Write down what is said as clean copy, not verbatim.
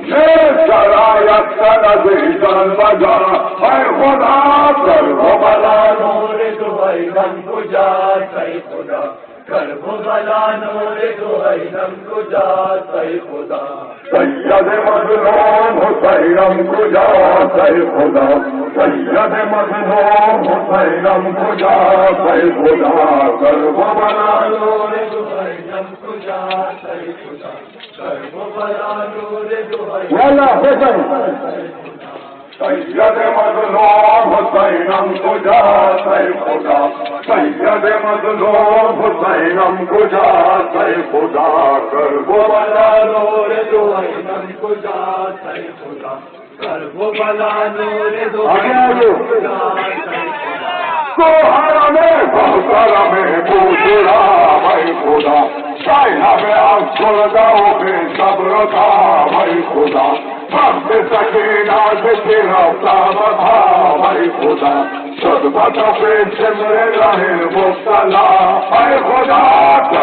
شرایت کا نظیران بجا اے خدا کر وہ بلا نور دوائلم کجا سی خدا کر وہ بلا نور دوائلم کجا سی خدا سید مظلوم حسینم کجا سی خدا سید مظلوم حسینم کجا سی خدا کر وہ بلا نور دوائلم کجا سی خدا کر وہ بلا نور دوائلم والا حسین سید مظلوم حسینم کجا سی خدا سید مظلوم حسینم کجا سی خدا کر وہ بلا نور دوائلم کجا سی خدا کر وہ بلا نور دوائلم کجا سی خدا کو حرمیں بہتر میں پوچھا بھائی خدا شاہی میں آپ سلگاؤں میں صبر تھا بھائی خدا سب سکینہ سے رفتہ بتا بھائی خدا سب بتا پہ چمرے رہے مبتلا بھائی خدا